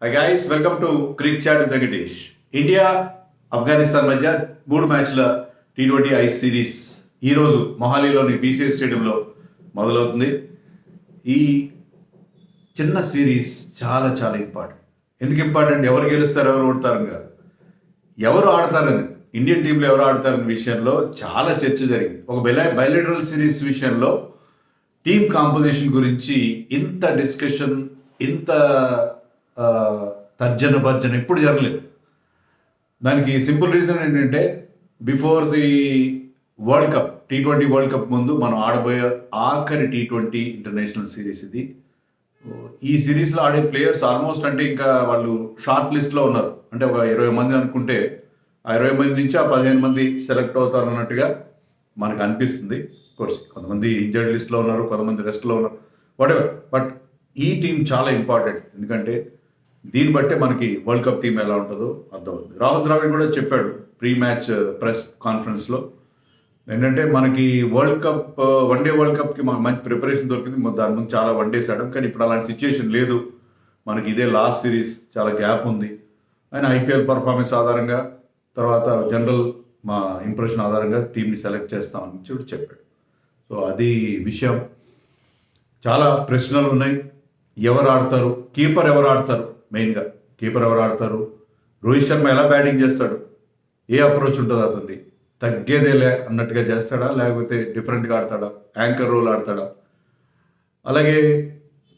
Hi guys, welcome to Cricket Chat with Venkatesh. India Afghanistan మధ్య 3 మ్యాచ్ల T20 ice series ఈరోజు మొహాలీలోని PCS స్టేడియంలో మొదలవుతుంది. ఈ చిన్న సిరీస్ చాలా చాలా ఇంపార్టెంట్. ఎందుకు ఇంపార్టెంట్? ఎవరు గెలుస్తారు, ఎవరు ఓడతారని కాదు, ఎవరు ఆడతారని, ఇండియన్ టీంలో ఎవరు ఆడతారనే విషయంలో చాలా చర్చ జరిగింది. ఒక బైలేటరల్ సిరీస్ విషయంలో టీమ్ కాంపోజిషన్ గురించి ఇంత డిస్కషన్, ఇంత తర్జన భర్జన ఎప్పుడు జరగలేదు. దానికి సింపుల్ రీజన్ ఏంటంటే, before the world cup, T20 world cup ముందు మనం ఆడబోయే ఆఖరి T20 ఇంటర్నేషనల్ సిరీస్ ఇది. ఈ సిరీస్లో ఆడే ప్లేయర్స్ ఆల్మోస్ట్ అంటే ఇంకా వాళ్ళు షార్ట్ లిస్ట్లో ఉన్నారు. అంటే ఒక 20 మంది అనుకుంటే ఆ 20 మంది నుంచి ఆ 15 మంది సెలెక్ట్ అవుతారు అన్నట్టుగా మనకు అనిపిస్తుంది. కోర్స్ కొంతమంది ఇంజర్డ్ లిస్ట్లో ఉన్నారు, కొంతమంది రెస్ట్లో ఉన్నారు, వాటెవర్. బట్ ఈ టీం చాలా ఇంపార్టెంట్, ఎందుకంటే దీన్ని బట్టే మనకి వరల్డ్ కప్ టీం ఎలా ఉంటుందో అర్థమవుతుంది. రాహుల్ ద్రావిడ్ కూడా చెప్పాడు ప్రీ మ్యాచ్ ప్రెస్ కాన్ఫరెన్స్లో ఏంటంటే, మనకి వరల్డ్ కప్, వన్డే వరల్డ్ కప్కి మనకు మంచి ప్రిపరేషన్ దొరికింది. దాని ముందు చాలా వన్డేస్ ఆడాం, కానీ ఇప్పుడు అలాంటి సిచ్యుయేషన్ లేదు. మనకి ఇదే లాస్ట్ సిరీస్, చాలా గ్యాప్ ఉంది. ఆయన IPL పర్ఫార్మెన్స్ ఆధారంగా, తర్వాత జనరల్ మా ఇంప్రెషన్ ఆధారంగా టీంని సెలెక్ట్ చేస్తామని చెప్పాడు. సో అది విషయం. చాలా ప్రశ్నలు ఉన్నాయి. ఎవరు ఆడతారు, కీపర్ ఎవరు ఆడతారు, మెయిన్గా కీపర్ ఎవరు ఆడతారు, రోహిత్ శర్మ ఎలా బ్యాటింగ్ చేస్తాడు, ఏ అప్రోచ్ ఉంటుంది అతనిది, తగ్గేదేలే అన్నట్టుగా చేస్తాడా, లేకపోతే డిఫరెంట్గా ఆడతాడా, యాంకర్ రోల్ ఆడతాడా. అలాగే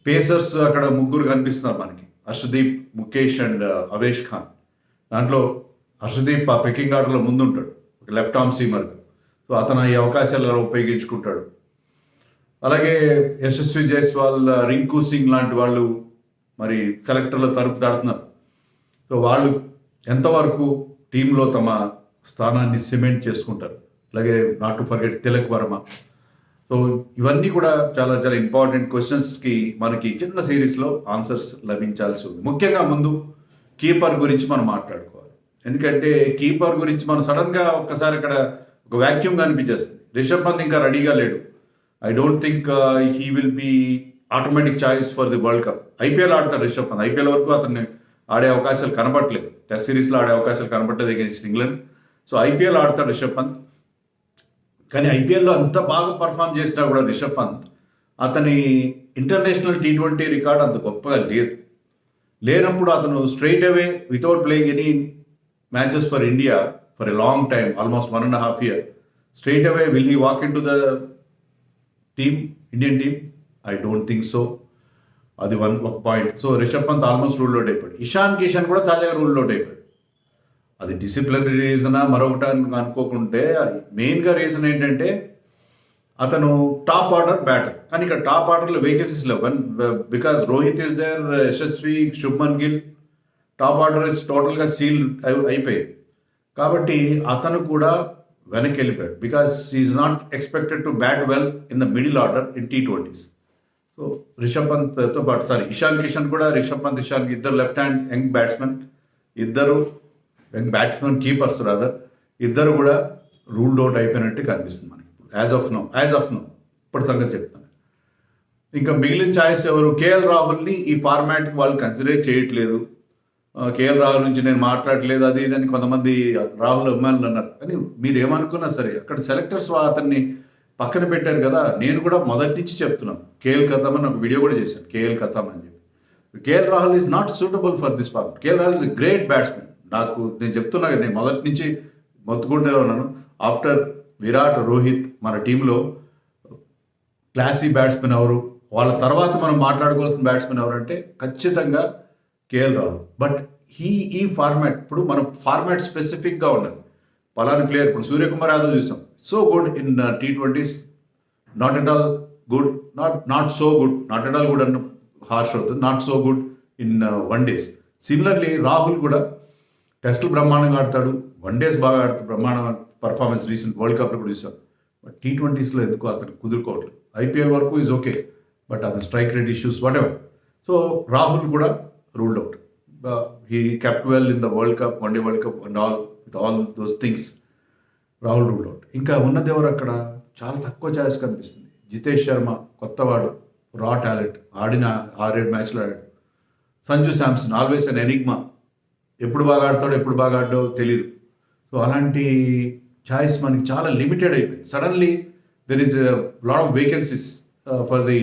పేసర్స్ అక్కడ ముగ్గురు కనిపిస్తున్నారు మనకి, హర్షదీప్, ముఖేష్ అండ్ అవేష్ ఖాన్. దాంట్లో హర్షదీప్ ఆ పెకింగ్ ఆర్డర్లో ముందుంటాడు, ఒక లెఫ్ట్ ఆర్మ్ సీమర్. సో అతను ఈ అవకాశాలు ఉపయోగించుకుంటాడు. అలాగే యశస్వి జైస్వాల్, రింకు సింగ్ లాంటి వాళ్ళు మరి సెలెక్టర్లో తలుపు దాడుతున్నారు. సో వాళ్ళు ఎంతవరకు టీంలో తమ స్థానాన్ని సిమెంట్ చేసుకుంటారు. అలాగే not to forget Tilak Varma. So ఇవన్నీ కూడా చాలా చాలా ఇంపార్టెంట్ క్వశ్చన్స్కి మనకి చిన్న సిరీస్లో ఆన్సర్స్ లభించాల్సి ఉంది. ముఖ్యంగా ముందు కీపర్ గురించి మనం మాట్లాడుకోవాలి. ఎందుకంటే కీపర్ గురించి మనం సడన్గా ఒక్కసారి ఇక్కడ ఒక వ్యాక్యూమ్గా అనిపించేస్తుంది. రిషబ్ పంత్ ఇంకా రెడీగా లేడు. I don't think he will be automatic choice for the world cup. IPL ఆడతారు రిషబ్ పంత్. IPL వరకు అతన్ని ఆడే అవకాశాలు కనబట్టలేదు. టెస్ట్ సిరీస్లో ఆడే అవకాశాలు కనబట్టలేదు అగేన్స్ట్ ఇంగ్లాండ్. సో IPL ఆడతారు రిషబ్ పంత్. కానీ IPLలో అంత బాగా పర్ఫామ్ చేసినా కూడా రిషబ్ పంత్ అతని ఇంటర్నేషనల్ T20 రికార్డ్ అంత గొప్పగా లేదు. లేనప్పుడు అతను straight away without playing any matches for India for a long time, almost 1.5 year, straight away will he walk in to the team, Indian team? I don't think so. అది ఒక point. So Rishabh Pant almost rule out అయిపోయాడు. ఇషాన్ కిషన్ కూడా తాజాగా rule out అయిపోయాడు. అది disciplinary రీజనా మరొకటి అనుకోకుంటే, మెయిన్గా reason ఏంటంటే అతను టాప్ ఆర్డర్ బ్యాటర్. కానీ ఇక్కడ టాప్ ఆర్డర్లో వేకెన్సీస్ లేవు. Because Rohit is there, Yashasvi, Shubman Gill, top order is టోటల్గా సీల్ అయిపోయింది. కాబట్టి అతను కూడా వెనక్కి వెళ్ళిపోయాడు. Because is not expected to bat well in the middle order in T20s. So Rishabh పంత్తో పాటు ఇషాన్ కిషన్ కూడా, రిషబ్ పంత్, ఇషాన్ ఇద్దరు లెఫ్ట్ హ్యాండ్ యంగ్ బ్యాట్స్మెన్, ఇద్దరు యంగ్ బ్యాట్స్మెన్ కీపర్స్ రాదర్, ఇద్దరు కూడా రూల్డ్ అవుట్ అయిపోయినట్టు కనిపిస్తుంది మనకి యాజ్ ఆఫ్ నో ఇప్పుడు సంగతి చెప్తాను. ఇంకా మిగిలిన ఛాయిస్ ఎవరు? KL రాహుల్ని ఈ ఫార్మాట్కి వాళ్ళు కన్సిడర్ చేయట్లేదు. KL రాహుల్ నుంచి నేను మాట్లాడలేదు అది ఇదని కొంతమంది రాహుల్ అభిమానులు అన్నారు. కానీ మీరు ఏమనుకున్నా సరే అక్కడ సెలెక్టర్స్ అతన్ని పక్కన పెట్టారు కదా. నేను కూడా మొదటి నుంచి చెప్తున్నాను, KL ఖతం అని ఒక వీడియో కూడా చేశాను, KL ఖతం అని చెప్పి. KL Rahul is not suitable for this format. KL Rahul is a great batsmen. నేను చెప్తున్నా కదా, నేను మొదటి నుంచి మొత్తుకుంటే ఉన్నాను. ఆఫ్టర్ విరాట్, రోహిత్ మన టీంలో క్లాసీ బ్యాట్స్మెన్ ఎవరు, వాళ్ళ తర్వాత మనం మాట్లాడుకోవాల్సిన బ్యాట్స్మెన్ ఎవరంటే ఖచ్చితంగా KL రాహుల్. బట్ ఈ ఫార్మాట్, ఇప్పుడు మనం ఫార్మాట్ స్పెసిఫిక్గా ఉండాలి. పలాని ప్లేయర్, ఇప్పుడు సూర్యకుమార్ యాదవ్ చూసాం, so good in T20s, not at all good, not so good, not at all good అన్న హార్ష్ అవుతుంది, not so good in one days. Similarly Rahul కూడా టెస్టులు బ్రహ్మాండంగా ఆడతాడు, వన్డేస్ బాగా ఆడతాడు, బ్రహ్మాండంగా పర్ఫార్మెన్స్ రీసెంట్ వరల్డ్ కప్లో కూడా చూసాం. బట్ T20sలో ఎందుకు అతను కుదురుకోవట్లేదు. IPL వరకు ఈజ్ ఓకే, బట్ అతని strike rate issues whatever. So Rahul కూడా ruled out. He kept well in the World Cup, One Day World Cup and all, with all those things. Rahul ruled out. ఇంకా ఉన్నది ఎవరు అక్కడ? చాలా తక్కువ ఛాయిస్ కనిపిస్తుంది. జితేష్ శర్మ కొత్తవాడు, రా టాలెంట్, ఆడిన 6-7 మ్యాచ్లు ఆడాడు. Sanju Samson always an Enigma, ఎప్పుడు బాగా ఆడతాడో ఎప్పుడు బాగా ఆడో తెలియదు. సో అలాంటి ఛాయిస్ మనకి చాలా లిమిటెడ్ అయిపోయింది. Suddenly there is lot of vacancies for the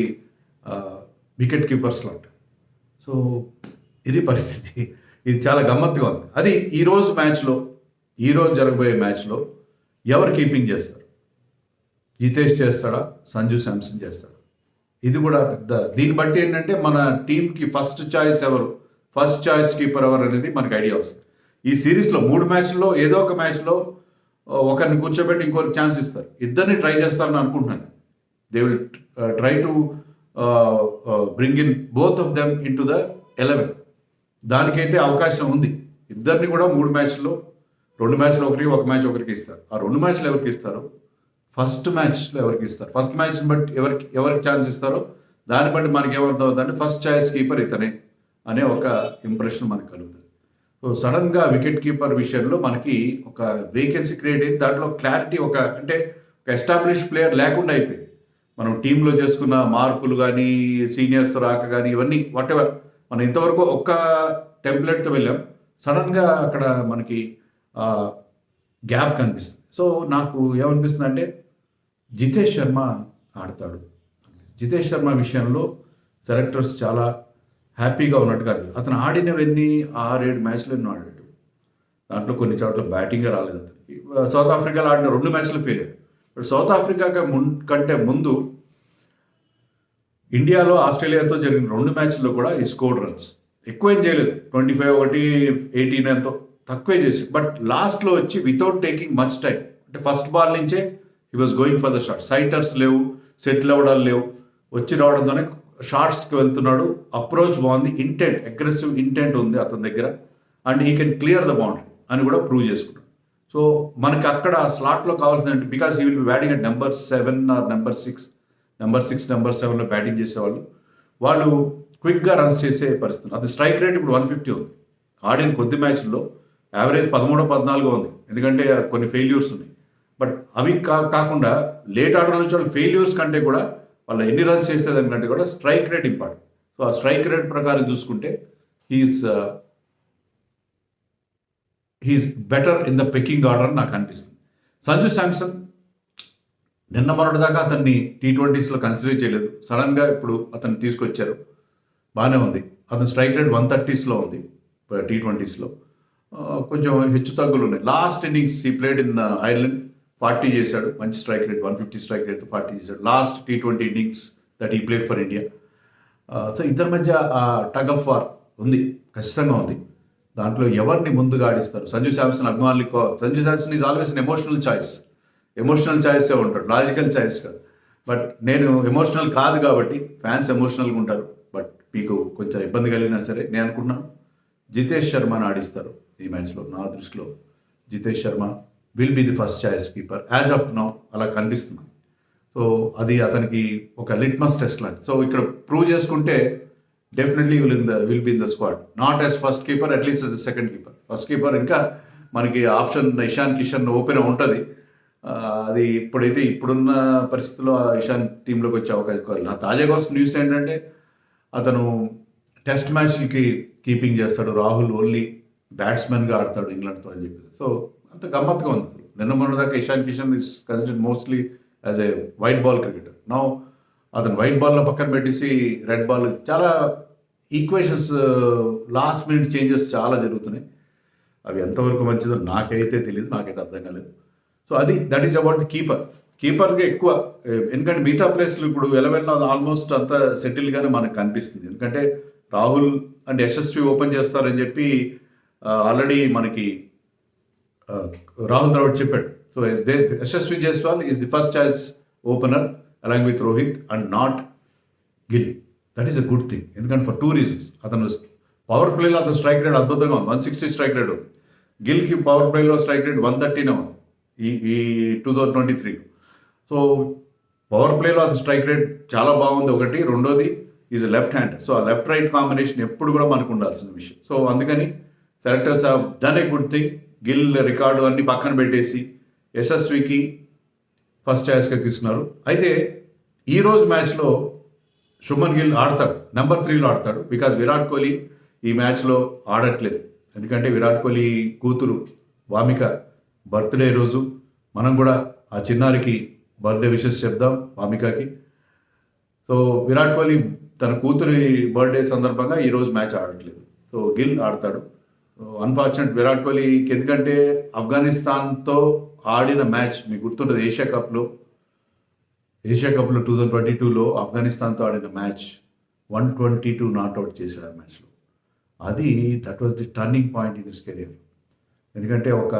wicket keeper slot. So ఇది పరిస్థితి. ఇది చాలా గమ్మత్తుగా ఉంది. అది ఈరోజు జరగబోయే మ్యాచ్లో ఎవరు కీపింగ్ చేస్తారు? జితేష్ చేస్తాడా, సంజు శాంసన్ చేస్తాడా? ఇది కూడా పెద్ద, దీన్ని బట్టి ఏంటంటే మన టీంకి ఫస్ట్ చాయిస్ కీపర్ ఎవరు అనేది మనకి ఐడియా వస్తుంది. ఈ సిరీస్లో 3 మ్యాచ్ల్లో ఏదో ఒక మ్యాచ్లో ఒకరిని కూర్చోబెట్టి ఇంకొకరికి ఛాన్స్ ఇస్తారు. ఇద్దరిని ట్రై చేస్తారని అనుకుంటున్నాను. They will try to bring in both of them in to the 11. దానికైతే అవకాశం ఉంది. ఇద్దరిని కూడా 3 మ్యాచ్ల్లో 2 మ్యాచ్లు ఒక మ్యాచ్ ఒకరికి ఇస్తారు. ఆ 2 మ్యాచ్లు ఎవరికి ఇస్తారు? ఫస్ట్ మ్యాచ్లో ఎవరికి ఇస్తారు? ఫస్ట్ మ్యాచ్ని బట్టి ఎవరికి ఛాన్స్ ఇస్తారో దాన్ని బట్టి మనకి ఏమర్థం అవుతుందంటే ఫస్ట్ చాయిస్ కీపర్ ఇతనే అనే ఒక ఇంప్రెషన్ మనకు కలుగుతుంది. సో సడన్గా వికెట్ కీపర్ విషయంలో మనకి ఒక వేకెన్సీ క్రియేట్ అయింది. దాంట్లో క్లారిటీ ఒక ఎస్టాబ్లిష్ ప్లేయర్ లేకుండా అయిపోయింది. మనం టీంలో చేసుకున్న మార్పులు కానీ, సీనియర్స్ రాక కానీ, ఇవన్నీ వాటెవర్ మనం ఇంతవరకు ఒక్క టెంప్లెట్తో వెళ్ళాం. సడన్గా అక్కడ మనకి గ్యాప్ కనిపిస్తుంది. సో నాకు ఏమనిపిస్తుంది అంటే జితేష్ శర్మ ఆడతాడు. జితేష్ శర్మ విషయంలో సెలెక్టర్స్ చాలా హ్యాపీగా ఉన్నట్టుగా అతను ఆడినవన్నీ 6-7 మ్యాచ్లు ఎన్నో ఆడాడు. దాంట్లో కొన్ని చోట్ల బ్యాటింగే రాలేదు అతనికి. సౌత్ ఆఫ్రికాలో ఆడిన 2 మ్యాచ్లు ఫెయిల్ అయ్యాడు. బట్ సౌత్ ఆఫ్రికా కంటే ముందు ఇండియాలో ఆస్ట్రేలియాతో జరిగిన 2 మ్యాచ్ల్లో కూడా ఈ స్కోర్ రన్స్ ఎక్కువేం చేయలేదు. 25 18 ఎంతో తక్కువే చేసి, బట్ లాస్ట్లో వచ్చి వితౌట్ టేకింగ్ మచ్ టైం, అంటే ఫస్ట్ బాల్ నుంచే he was going for the shot. Sighters లేవు, సెటిల్ అవ్వడాలు లేవు, వచ్చి రావడంతోనే షార్ట్స్కి వెళ్తున్నాడు. అప్రోచ్ బాగుంది, అగ్రెసివ్ ఇంటెంట్ ఉంది అతని దగ్గర, and he can clear the boundary అని కూడా ప్రూవ్ చేసుకున్నాడు. సో మనకి అక్కడ స్లాట్లో కావాల్సిందంటే, because he will be batting at number 7 or number 6, number 7లో బ్యాటింగ్ చేసేవాళ్ళు, వాళ్ళు క్విక్గా రన్స్ చేసే పరిస్థితులు. అది స్ట్రైక్ రేట్ ఇప్పుడు 150 ఉంది. ఆడిన కొద్ది మ్యాచ్ల్లో యావరేజ్ 13-14 ఉంది, ఎందుకంటే కొన్ని ఫెయిల్యూర్స్ ఉన్నాయి. బట్ అవి కాకుండా లేట్ ఆర్డర్ నుంచి వాళ్ళు ఫెయిల్యూర్స్ కంటే కూడా వాళ్ళు ఎన్ని రన్స్ చేస్తే దానికంటే కూడా స్ట్రైక్ రేట్ ఇంపార్టెంట్. సో ఆ స్ట్రైక్ రేట్ ప్రకారం చూసుకుంటే he's better in the picking order నాకు అనిపిస్తుంది. సంజు శాంసన్ నిన్న మొన్నటిదాకా అతన్ని T20స్లో కన్సిడర్ చేయలేదు. సడన్గా ఇప్పుడు అతన్ని తీసుకొచ్చారు, బాగానే ఉంది. అతని స్ట్రైక్ రేట్ 130స్లో ఉంది. T20స్లో కొంచెం హెచ్చు తగ్గులు ఉన్నాయి. లాస్ట్ ఇన్నింగ్స్ ఈ ప్లేడ్ ఇన్ ఐర్లాండ్ 40 చేశాడు, మంచి స్ట్రైక్ రేట్, 150 స్ట్రైక్ రేట్ 40 చేశాడు. లాస్ట్ T20 ఇన్నింగ్స్ దట్ ఈ ప్లేడ్ ఫర్ ఇండియా. సో ఇద్దరి మధ్య టగ్ ఆఫ్ వార్ ఉంది, ఖచ్చితంగా ఉంది. దాంట్లో ఎవరిని ముందుగా ఆడిస్తారు? సంజు శాంసన్ అభిమానులకు Sanju Samson is always an emotional చాయిసే ఉంటాడు, లాజికల్ చాయిస్ కాదు. బట్ నేను ఎమోషనల్ కాదు కాబట్టి ఫ్యాన్స్ ఎమోషనల్గా ఉంటారు. బట్ మీకు కొంచెం ఇబ్బంది కలిగినా సరే నేను అనుకుంటున్నాను జితేష్ శర్మని ఆడిస్తారు ఈ మ్యాచ్లో. నా దృష్టిలో Jitesh Sharma will be the first choice keeper as of now, అలా కనిపిస్తుంది. సో అది అతనికి ఒక లిట్మస్ టెస్ట్ లాంటి. సో ఇక్కడ ప్రూవ్ చేసుకుంటే definitely will be in the squad, not as first keeper, at least as second keeper. First keeper ఇంకా మనకి ఆప్షన్ ఇషాన్ కిషన్ ఓపెన్ ఉంటుంది. అది ఇప్పుడున్న పరిస్థితుల్లో ఇషాన్ టీంలోకి వచ్చే అవకాశం. తాజాగా వస్తున్న న్యూస్ ఏంటంటే అతను టెస్ట్ మ్యాచ్లకి కీపింగ్ చేస్తాడు, రాహుల్ ఓన్లీ బ్యాట్స్మెన్గా ఆడతాడు ఇంగ్లాండ్తో అని చెప్పి. సో అంత గమ్మత్తుగా ఉంది. నిన్న మొన్నదాకా Ishan Kishan is considered mostly as a white ball cricketer. Now అతను వైట్ బాల్లో పక్కన పెట్టేసి రెడ్ బాల్, చాలా ఈక్వేషన్స్, లాస్ట్ మినిట్ చేంజెస్ చాలా జరుగుతున్నాయి. అవి ఎంతవరకు మంచిదో నాకైతే తెలియదు, నాకైతే అర్థం కాలేదు. So that is about the కీపర్గా ఎక్కువ, ఎందుకంటే మిగతా ప్లేస్లు ఇప్పుడు 11లో ఆల్మోస్ట్ అంతా సెటిల్గానే మనకు కనిపిస్తుంది. ఎందుకంటే రాహుల్ అండ్ యశస్వి ఓపెన్ చేస్తారని చెప్పి ఆల్రెడీ మనకి రాహుల్ ద్రావిడ్ చెప్పాడు. So Yashasvi Jaiswal is the first choice opener along with Rohit and not Gill. That is a good thing, ఎందుకంటే ఫర్ 2 reasons. అతను పవర్ ప్లేలో అతను స్ట్రైక్ రేట్ అద్భుతంగా ఉంది, 160 స్ట్రైక్ రేట్ ఉంది. గిల్కి పవర్ ప్లేలో స్ట్రైక్ రేట్ 130 ఉంది ఈ 2023. సో పవర్ ప్లేలో అది స్ట్రైక్ రేట్ చాలా బాగుంది ఒకటి. రెండోది ఈజ్ లెఫ్ట్ హ్యాండ్. సో ఆ లెఫ్ట్ రైట్ కాంబినేషన్ ఎప్పుడు కూడా మనకు ఉండాల్సిన విషయం. సో అందుకని selectors have done a good thing. Gill record అన్ని పక్కన పెట్టేసి యశస్వికి ఫస్ట్ చాయిస్గా తీసుకున్నారు. అయితే ఈరోజు మ్యాచ్లో శుభన్ గిల్ ఆడతాడు, నెంబర్ 3లో ఆడతాడు. బికాజ్ విరాట్ కోహ్లీ ఈ మ్యాచ్లో ఆడట్లేదు. ఎందుకంటే విరాట్ కోహ్లీ కూతురు వామిక బర్త్డే రోజు మనం కూడా ఆ చిన్నారికి బర్త్డే విషెస్ చెప్దాం వామికకి. సో విరాట్ కోహ్లీ తన కూతురి బర్త్డే సందర్భంగా ఈరోజు మ్యాచ్ ఆడట్లేదు. సో గిల్ ఆడతాడు. అన్ఫార్చునేట్ విరాట్ కోహ్లీకి, ఎందుకంటే ఆఫ్ఘనిస్తాన్తో ఆడిన మ్యాచ్ మీకు గుర్తుంటుంది, ఏషియా కప్లో 2022లో ఆఫ్ఘనిస్తాన్తో ఆడిన మ్యాచ్ 122 నాట్అవుట్ చేశాడు ఆ మ్యాచ్లో. That was the turning point in his career. ఎందుకంటే ఒక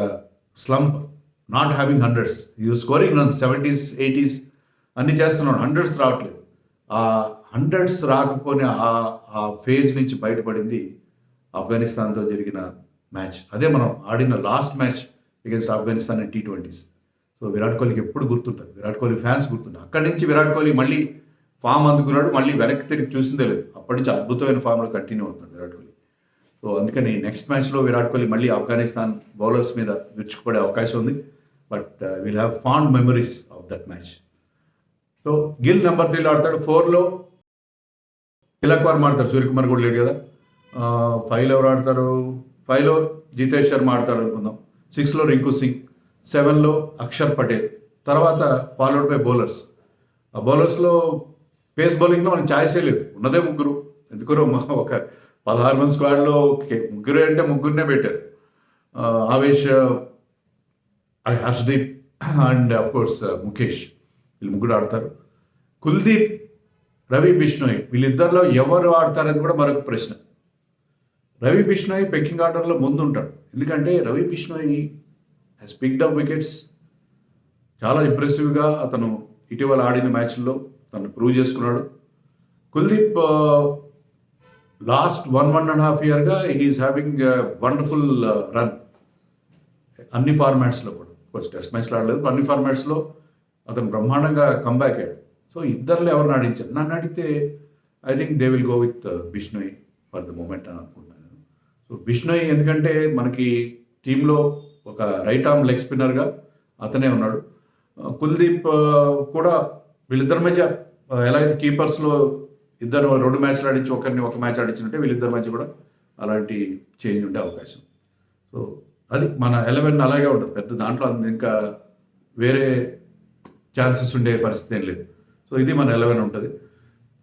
slump, not having hundreds, you scoring runs 70s 80s అన్నీ చేస్తున్నాడు, హండ్రెడ్స్ రావట్లేదు. ఆ హండ్రెడ్స్ రాకపోయిన ఆ ఫేజ్ నుంచి బయటపడింది ఆఫ్ఘనిస్తాన్తో జరిగిన మ్యాచ్. అదే మనం ఆడిన last match against Afghanistan and T20s. So Virat కోహ్లీకి ఎప్పుడు గుర్తుంటుంది, విరాట్ కోహ్లీ ఫ్యాన్స్ గుర్తుంటారు. అక్కడి నుంచి విరాట్ కోహ్లీ మళ్ళీ ఫామ్ అందుకున్నాడు, మళ్ళీ వెనక్కి తిరిగి చూసిందే లేదు. అప్పటి నుంచి అద్భుతమైన ఫామ్లో కంటిన్యూ అవుతుంది విరాట్ కోహ్లీ. సో అందుకని నెక్స్ట్ మ్యాచ్లో విరాట్ కోహ్లీ మళ్ళీ ఆఫ్ఘనిస్తాన్ బౌలర్స్ మీద విరుచుకుపడే అవకాశం ఉంది. But will have fond memories of that match. So Gill number 3లో ఆడతాడు. 4లో తిలక్ వర్మ ఆడతారు, సూర్యకుమార్ కూడా లేడు కదా. 5లో ఎవరు ఆడతారు? 5లో జితేష్ శర్మ ఆడతాడు అనుకుందాం. 6లో రింకు సింగ్, 7లో అక్షర్ పటేల్. తర్వాత ఫాలోడ్ బై బౌలర్స్. ఆ బౌలర్స్లో పేస్ బౌలింగ్లో మనకి ఛాయిసే లేదు, ఉన్నదే ముగ్గురు. ఎందుకో ఒక 16 మంది స్క్వాడ్లో ముగ్గురే అంటే ముగ్గురినే పెట్టారు. Avesh, Harshdeep and of course Mukesh, వీళ్ళు ముగ్గురు ఆడతారు. కుల్దీప్, రవి బిష్ణోయ్, వీళ్ళిద్దరిలో ఎవరు ఆడతారని కూడా మరొక ప్రశ్న. రవి బిష్ణోయ్ పెక్కింగ్ ఆర్డర్లో ముందు ఉంటాడు, ఎందుకంటే Ravi Bishnoi has picked up wickets. చాలా ఇంప్రెసివ్గా అతను ఇటీవల ఆడిన మ్యాచ్ల్లో తను ప్రూవ్ చేసుకున్నాడు. కుల్దీప్ లాస్ట్ 1.5 yearగా హీఈస్ హ్యావింగ్ వండర్ఫుల్ రన్ అన్ని ఫార్మాట్స్లో కూడా. టెస్ట్ మ్యాచ్లో ఆడలేదు, అన్ని ఫార్మాట్స్లో అతను బ్రహ్మాండంగా కంబ్యాక్ అయ్యాడు. సో ఇద్దరిలో ఎవరిని ఆడించారు నన్ను అడిగితే I think they will go with Bishnoi for the moment అని అనుకుంటున్నాను. సో బిష్ణోయ్ ఎందుకంటే మనకి టీంలో ఒక రైట్ ఆర్మ్ లెగ్ స్పిన్నర్గా అతనే ఉన్నాడు. కుల్దీప్ కూడా వీళ్ళిద్దరి మధ్య ఎలా అయితే కీపర్స్లో ఇద్దరు 2 మ్యాచ్లు ఆడించి ఒకరిని ఒక మ్యాచ్ ఆడించినట్టే వీళ్ళిద్దరి మధ్య కూడా అలాంటి చేంజ్ ఉండే అవకాశం. సో అది మన 11 అలాగే ఉంటుంది, పెద్ద దాంట్లో ఇంకా వేరే ఛాన్సెస్ ఉండే పరిస్థితి ఏం లేదు. సో ఇది మన 11 ఉంటుంది.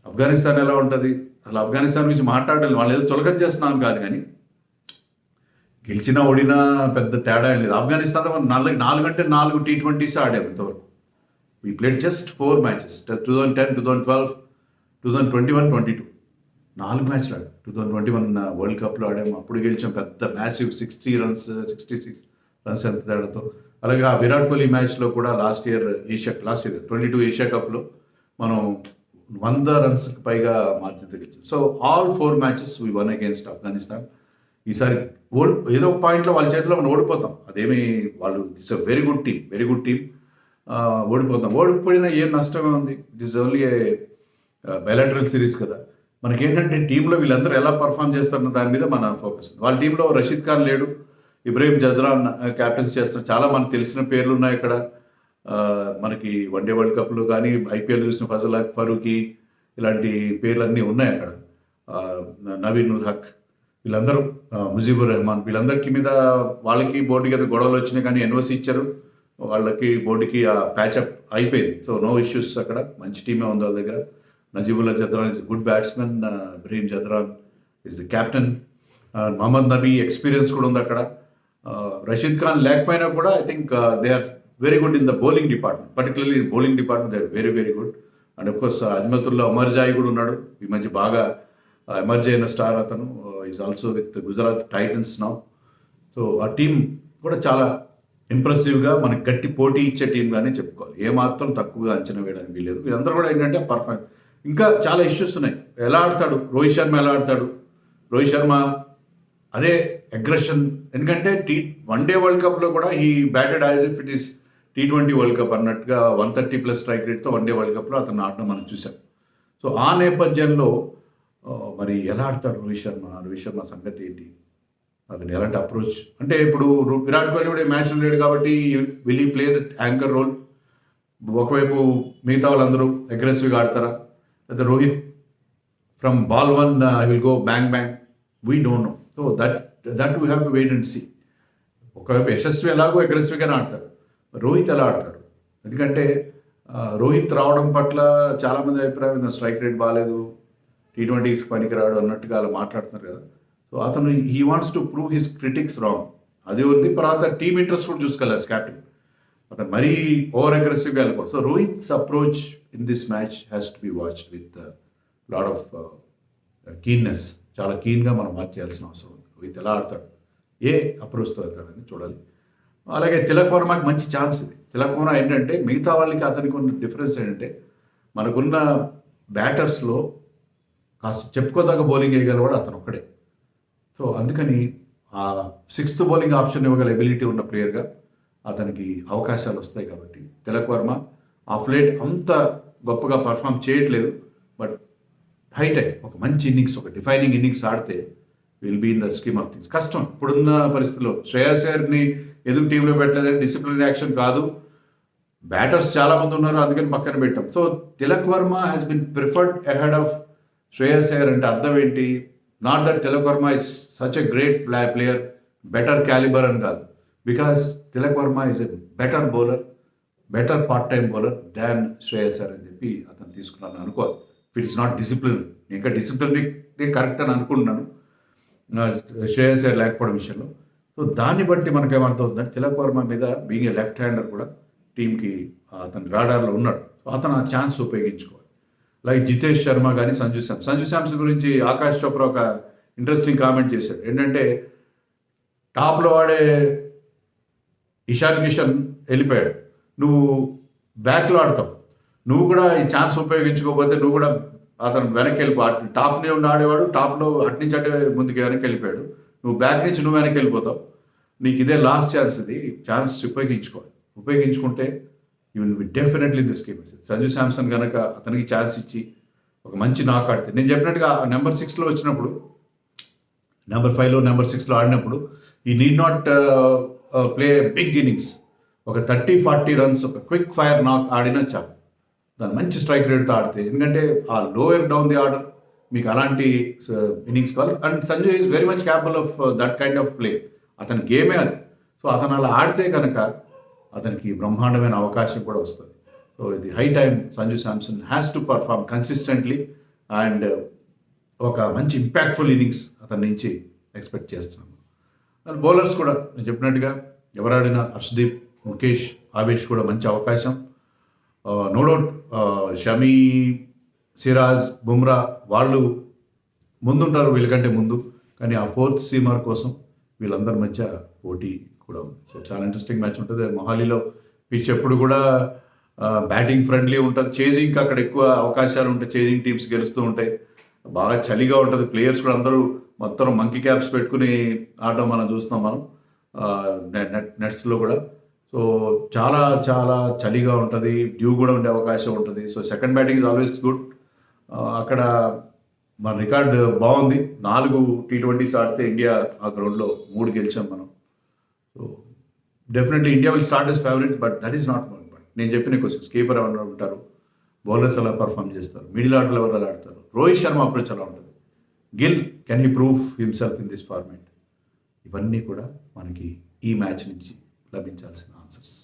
ఆఫ్ఘనిస్తాన్ ఎలా ఉంటుంది? అసలు ఆఫ్ఘనిస్తాన్ గురించి మాట్లాడాలి, వాళ్ళు ఏదో చులకన చేస్తున్నాం కాదు, కానీ గెలిచినా ఓడినా పెద్ద తేడా ఏం లేదు. ఆఫ్ఘనిస్తాన్తో మనం 4 అంటే 4 T20s ఆడాము ఇంతవరకు. వీ ప్లేడ్ జస్ట్ 4 matches, 2010, 2012, 2021, 22 4 మ్యాచ్లు ఆడాం. 2021 వరల్డ్ కప్లో ఆడాము, అప్పుడు గెలిచాం పెద్ద మ్యాసివ్ 66 రన్స్ ఎంత తేడాతో. అలాగే ఆ విరాట్ కోహ్లీ మ్యాచ్లో కూడా లాస్ట్ ఇయర్ 22 ఏషియా కప్లో మనం 100 runsకి పైగా మార్జిన్తో గెలిచాం. So all 4 matches we one against Afghanistan. ఈసారి ఏదో ఒక పాయింట్లో వాళ్ళ చేతిలో మనం ఓడిపోతాం, అదేమి వాళ్ళు it's a very good team. ఓడిపోతాం, ఓడిపోయినా ఏం నష్టమే ఉంది. It is only a bilateral series కదా. మనకేంటంటే టీంలో వీళ్ళందరూ ఎలా పర్ఫామ్ చేస్తారన్న దాని మీద మన ఫోకస్. వాళ్ళ టీంలో రషీద్ ఖాన్ లేడు, ఇబ్రహీం జద్రాన్ క్యాప్టెన్సీ చేస్తారు. చాలా మనకు తెలిసిన పేర్లు ఉన్నాయి ఇక్కడ. మనకి వన్డే వరల్డ్ కప్లో కానీ IPL చూసిన ఫజల్ హక్, ఫరూకీ ఇలాంటి పేర్లన్నీ ఉన్నాయి అక్కడ. నవీన్ ఉల్ హక్, వీళ్ళందరూ, ముజీబుర్ రెహమాన్, వీళ్ళందరికీ మీద వాళ్ళకి బోర్డుకి అయితే గొడవలు వచ్చినాయి, కానీ NOC ఇచ్చారు వాళ్ళకి, బోర్డుకి ఆ ప్యాచప్ అయిపోయింది. సో నో ఇష్యూస్ అక్కడ, మంచి టీమే ఉంది వాళ్ళ దగ్గర. Najibullah Zadran is good batsmen, Ibrahim Zadran is the captain. Mohammad Nabi experience కూడా ఉంది అక్కడ. రషీద్ ఖాన్ లేకపోయినా కూడా I think they are very good in the bowling department, particularly bowling department they are very very good. And of course Azmatullah Omarzai కూడా ఉన్నాడు, ఈ మధ్య బాగా ఎమర్జీ అయిన స్టార్ అతను. Is also with Gujarat Titans now. So ఆ టీం కూడా చాలా ఇంప్రెసివ్గా మనకి గట్టి పోటీ ఇచ్చే టీంగానే చెప్పుకోవాలి, ఏమాత్రం తక్కువగా అంచనా వేయడానికి వీలేదు. వీళ్ళందరూ కూడా ఏంటంటే పర్ఫెక్ట్. ఇంకా చాలా ఇష్యూస్ ఉన్నాయి. ఎలా ఆడతాడు రోహిత్ శర్మ, ఎలా ఆడతాడు రోహిత్ శర్మ, అదే అగ్రెషన్. ఎందుకంటే వన్డే వరల్డ్ కప్లో కూడా ఈ batted as if it is T20 world cup అన్నట్టుగా 130+ స్ట్రైక్ రేట్తో వన్డే వరల్డ్ కప్లో అతను ఆడడం మనం చూసాం. సో ఆ నేపథ్యంలో మరి ఎలా ఆడతాడు రోహిత్ శర్మ సంగతి ఏంటి, అతను ఎలాంటి అప్రోచ్ అంటే, ఇప్పుడు విరాట్ కోహ్లీ కూడా మ్యాచ్లో లేడు కాబట్టి will he play the anchor role? ఒకవైపు మిగతా వాళ్ళందరూ అగ్రెసివ్గా ఆడతారా, లేదా Rohit from ball 1 I will go bang, we don't know. So that we have to wait and see. ఒకవైపు యశస్వి ఎలాగో అగ్రెసివ్గానే ఆడతాడు, రోహిత్ ఎలా ఆడతాడు? ఎందుకంటే రోహిత్ రావడం పట్ల చాలామంది అభిప్రాయం స్ట్రైక్ రేట్ బాగాలేదు, T20s పనికిరాడు అన్నట్టుగా అలా మాట్లాడుతున్నారు కదా. సో అతను he wants to prove his critics wrong. అది ఉంది. తర్వాత టీమ్ ఇంట్రెస్ట్ కూడా చూసుకోవాలి క్యాప్టెన్. అతను మరీ ఓవర్ అగ్రెసివ్గా వెళ్ళకూడదు. So Rohit's approach in this match has to be watched with lot of keenness. చాలా కీన్గా మనం వాచ్ చేయాల్సిన అవసరం ఉంది. రోహిత్ ఎలా ఆడతాడు, ఏ అప్రోచ్తో వెళ్తాడని చూడాలి. అలాగే తిలక్ వర్మకి మంచి ఛాన్స్ ఇది. తిలక్ వర్మ ఏంటంటే మిగతా వాళ్ళకి అతనికి ఉన్న డిఫరెన్స్ ఏంటంటే మనకున్న బ్యాటర్స్లో కాస్త చెప్పుకోదగ్గ బౌలింగ్ వేయగలవాడు అతను ఒక్కడే. సో అందుకని ఆ 6th బౌలింగ్ ఆప్షన్ ఇవ్వగల ఎబిలిటీ ఉన్న ప్లేయర్గా అతనికి అవకాశాలు వస్తాయి. కాబట్టి తిలక్ వర్మ ఆఫ్ లేట్ అంత గొప్పగా పర్ఫామ్ చేయట్లేదు. బట్ హై టైం ఒక మంచి ఇన్నింగ్స్, ఒక డిఫైనింగ్ ఇన్నింగ్స్ ఆడితే will be in the scheme of things. కష్టం ఇప్పుడున్న పరిస్థితుల్లో. శ్రేయస్ అయ్యర్ని ఎదుగు టీంలో పెట్టలేదని డిసిప్లినరీ యాక్షన్ కాదు, బ్యాటర్స్ చాలామంది ఉన్నారు అందుకని పక్కన పెట్టాం. So Tilak Varma has been preferred ahead of Shreyas Iyer. అంటే అర్థం ఏంటి? Not that Tilak Varma is such a great player, better calibre అని కాదు. Because Tilak Varma is a better bowler, better part time bowler than Shreyas Iyer అని చెప్పి అతను తీసుకున్నాను అనుకోవాలి. It is not discipline. ఇంకా డిసిప్లినరీ కరెక్ట్ అని అనుకుంటున్నాను శ్రేయస్ అయ్యర్ లేకపోవడం విషయంలో. సో దాన్ని బట్టి మనకు ఏమర్థమవుతుందంటే తిలక్ వర్మ మీద బీయింగ్ ఏ లెఫ్ట్ హ్యాండర్ కూడా టీంకి అతని రాడార్లో ఉన్నాడు. సో అతను ఆ ఛాన్స్ ఉపయోగించుకోవాలి. లైక్ జితేష్ శర్మ కానీ సంజు శాంసన్ గురించి ఆకాష్ చోప్రా ఒక ఇంట్రెస్టింగ్ కామెంట్ చేశాడు. ఏంటంటే టాప్లో ఆడే ఇషాన్ కిషన్ వెళ్ళిపోయాడు, నువ్వు బ్యాక్లో ఆడతావు, నువ్వు కూడా ఈ ఛాన్స్ ఉపయోగించుకోకపోతే నువ్వు కూడా అతను వెనక్కి వెళ్ళిపో. టాప్ని ఉండి ఆడేవాడు టాప్లో అటు నుంచి అటే ముందుకు వెనక్కి వెళ్ళిపోయాడు, నువ్వు బ్యాక్ నుంచి నువ్వు వెనక్కి వెళ్ళిపోతావు, నీకు ఇదే లాస్ట్ ఛాన్స్, ఇది ఛాన్స్ ఉపయోగించుకోవాలి. ఉపయోగించుకుంటే you will be definitely in this game. Sanju Samson కనుక అతనికి ఛాన్స్ ఇచ్చి ఒక మంచి నాక్ ఆడితే, నేను చెప్పినట్టుగా నెంబర్ 6లో వచ్చినప్పుడు, నెంబర్ 5లో నెంబర్ 6లో ఆడినప్పుడు ఈ need not play big innings. ఒక 30-40 రన్స్ ఒక క్విక్ ఫైర్ నాక్ ఆడినా చాలు, దాని మంచి స్ట్రైక్ రేట్తో ఆడితే. ఎందుకంటే ఆ లోయర్ డౌన్ ది ఆర్డర్ మీకు అలాంటి ఇన్నింగ్స్ కావాలి. And Sanju is very much capable of that kind of play. అతని గేమే అది. సో అతను అలా ఆడితే కనుక అతనికి బ్రహ్మాండమైన అవకాశం కూడా వస్తుంది. సో ఇది high time Sanju Samson has to perform consistently and ఒక మంచి ఇంపాక్ట్ఫుల్ ఇన్నింగ్స్ అతని నుంచి ఎక్స్పెక్ట్ చేస్తున్నాను. అండ్ బౌలర్స్ కూడా నేను చెప్పినట్టుగా ఎవరాడినా హర్షదీప్, ముఖేష్, ఆవేష్ కూడా మంచి అవకాశం. నో డౌట్ షమీ, సిరాజ్, బుమ్రా వాళ్ళు ముందుంటారు వీళ్ళకంటే ముందు. కానీ ఆ 4th సీమర్ కోసం వీళ్ళందరి మధ్య పోటీ కూడా ఉంది. సో చాలా ఇంట్రెస్టింగ్ మ్యాచ్ ఉంటుంది. మొహాలీలో పిచ్ ఎప్పుడు కూడా బ్యాటింగ్ ఫ్రెండ్లీ ఉంటుంది, చేజింగ్కి అక్కడ ఎక్కువ అవకాశాలు ఉంటాయి, చేజింగ్ టీమ్స్ గెలుస్తూ ఉంటాయి, బాగా చలిగా ఉంటుంది. ప్లేయర్స్ కూడా అందరూ మొత్తం మంకీ క్యాప్స్ పెట్టుకుని ఆడడం మనం చూస్తున్నాం మనం నెట్స్లో కూడా. సో చాలా చాలా చలిగా ఉంటుంది, డ్యూ కూడా ఉండే అవకాశం ఉంటుంది. So second batting is always good. అక్కడ మన రికార్డ్ బాగుంది, 4 T20s ఆడితే ఇండియా ఆ గ్రౌండ్లో 3 గెలిచాం మనం. So definitely India will start as favourite, but that is not my point. నేను చెప్పిన క్వశ్చన్స్, కీపర్ ఎవరు ఉంటారు, బౌలర్స్ ఎలా పర్ఫామ్ చేస్తారు, మిడిల్ ఆర్డర్లు ఎవరు ఎలా ఆడతారు, రోహిత్ శర్మ అప్రోచ్ ఎలా ఉంటుంది, Gill can he prove himself in this format, ఇవన్నీ కూడా మనకి ఈ మ్యాచ్ నుంచి లభించాల్సిన ఆన్సర్స్.